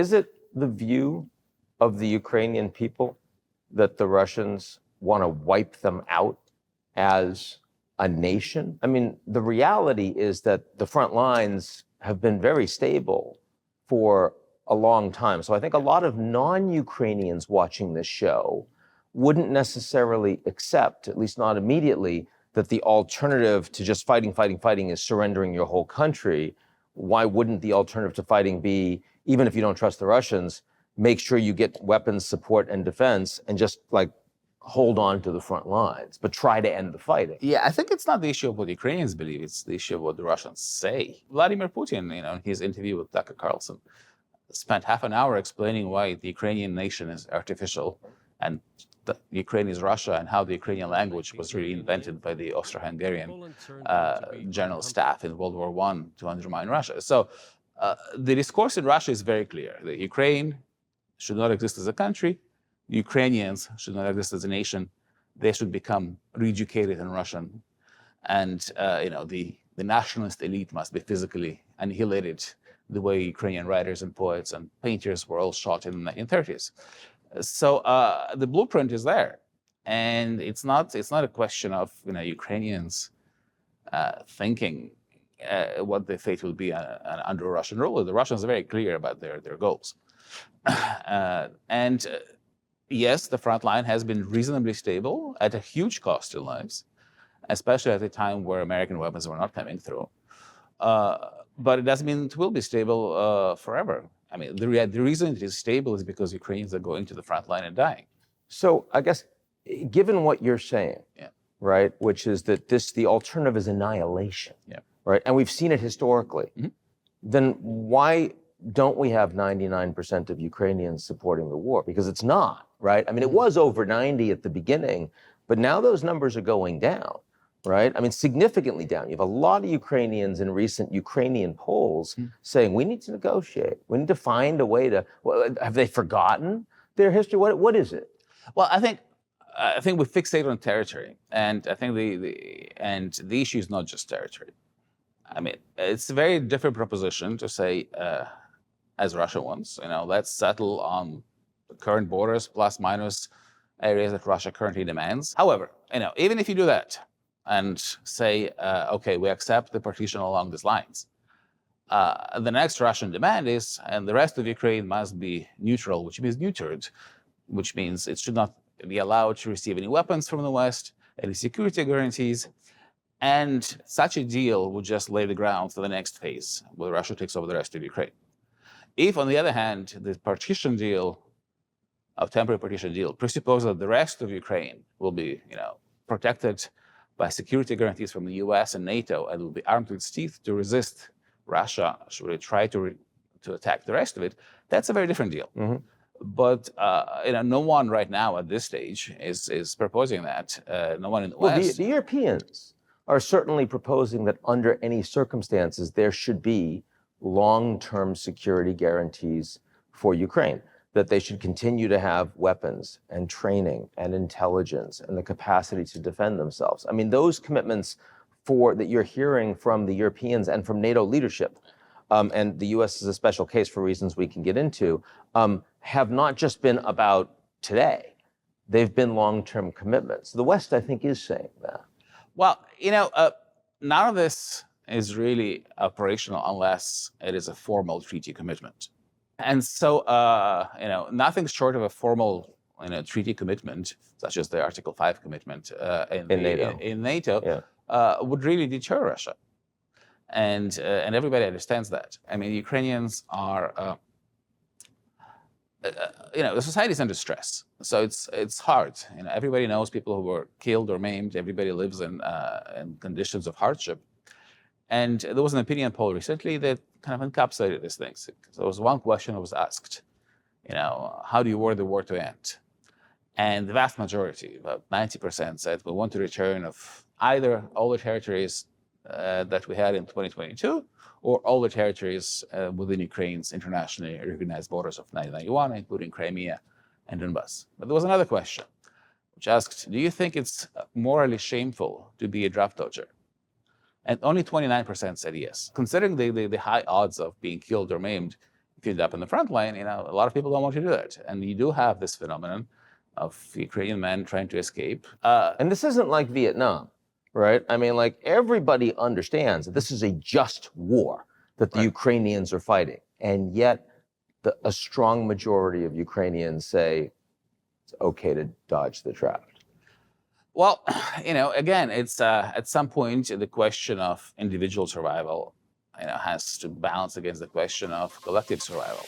Is it the view of the Ukrainian people that the Russians want to wipe them out as a nation? I mean, the reality is that the front lines have been very stable for a long time. So I think a lot of non-Ukrainians watching this show wouldn't necessarily accept, at least not immediately, that the alternative to just fighting is surrendering your whole country. Why wouldn't the alternative to fighting be, even if you don't trust the Russians, make sure you get weapons, support, and defense, and just like hold on to the front lines, but try to end the fighting? Yeah, I think it's not the issue of what Ukrainians believe, it's the issue of what the Russians say. Vladimir Putin, in his interview with Tucker Carlson, spent half an hour explaining why the Ukrainian nation is artificial and Ukraine is Russia, and how the Ukrainian language was really invented by the Austro-Hungarian general staff in World War I to undermine Russia. So the discourse in Russia is very clear. The Ukraine should not exist as a country. The Ukrainians should not exist as a nation. They should become re-educated in Russian. And the nationalist elite must be physically annihilated the way Ukrainian writers and poets and painters were all shot in the 1930s. So the blueprint is there, and it's not a question of Ukrainians thinking what the fate will be under Russian rule. The Russians are very clear about their goals, and yes, the front line has been reasonably stable at a huge cost to lives, especially at a time where American weapons were not coming through. But it doesn't mean it will be stable forever. I mean, the reason it is stable is because Ukrainians are going to the front line and dying. So I guess, given what you're saying, right, which is that the alternative is annihilation, right, and we've seen it historically, then why don't we have 99% of Ukrainians supporting the war? Because it's not, right? I mean, it was over 90 at the beginning, but now those numbers are going down. Right? I mean, significantly down. You have a lot of Ukrainians in recent Ukrainian polls saying, we need to negotiate. We need to find a way to, have they forgotten their history? What is it? Well, I think we fixate on territory. And I think the issue is not just territory. I mean, it's a very different proposition to say, as Russia wants, let's settle on the current borders plus minus areas that Russia currently demands. However, even if you do that, and say, okay, we accept the partition along these lines. The next Russian demand is, and the rest of Ukraine must be neutral, which means neutered, which means it should not be allowed to receive any weapons from the West, any security guarantees, and such a deal would just lay the ground for the next phase, where Russia takes over the rest of Ukraine. If, on the other hand, the partition deal, temporary partition deal, presupposes that the rest of Ukraine will be, protected by security guarantees from the US and NATO, and will be armed to its teeth to resist Russia should it try to attack the rest of it, that's a very different deal. But no one right now at this stage is proposing that. No one in the West. The Europeans are certainly proposing that under any circumstances there should be long-term security guarantees for Ukraine, that they should continue to have weapons and training and intelligence and the capacity to defend themselves. I mean, those commitments that you're hearing from the Europeans and from NATO leadership, and the US is a special case for reasons we can get into, have not just been about today. They've been long-term commitments. The West, I think, is saying that. Well, none of this is really operational unless it is a formal treaty commitment. And so, nothing short of a formal treaty commitment, such as the Article 5 commitment in NATO, would really deter Russia. And everybody understands that. I mean, Ukrainians are, the society is under stress. So it's hard. Everybody knows people who were killed or maimed. Everybody lives in conditions of hardship. And there was an opinion poll recently that kind of encapsulated these things. So there was one question that was asked, how do you want the war to end? And the vast majority, about 90%, said we want a return of either all the territories that we had in 2022 or all the territories within Ukraine's internationally recognized borders of 1991, including Crimea and Donbass. But there was another question, which asked, do you think it's morally shameful to be a draft dodger? And only 29% said yes. Considering the high odds of being killed or maimed, if you end up in the front line, a lot of people don't want to do it. And you do have this phenomenon of Ukrainian men trying to escape. And this isn't like Vietnam, right? I mean, like everybody understands that this is a just war that the Ukrainians are fighting. And yet a strong majority of Ukrainians say it's okay to dodge the draft. Well, again, it's at some point the question of individual survival, has to balance against the question of collective survival.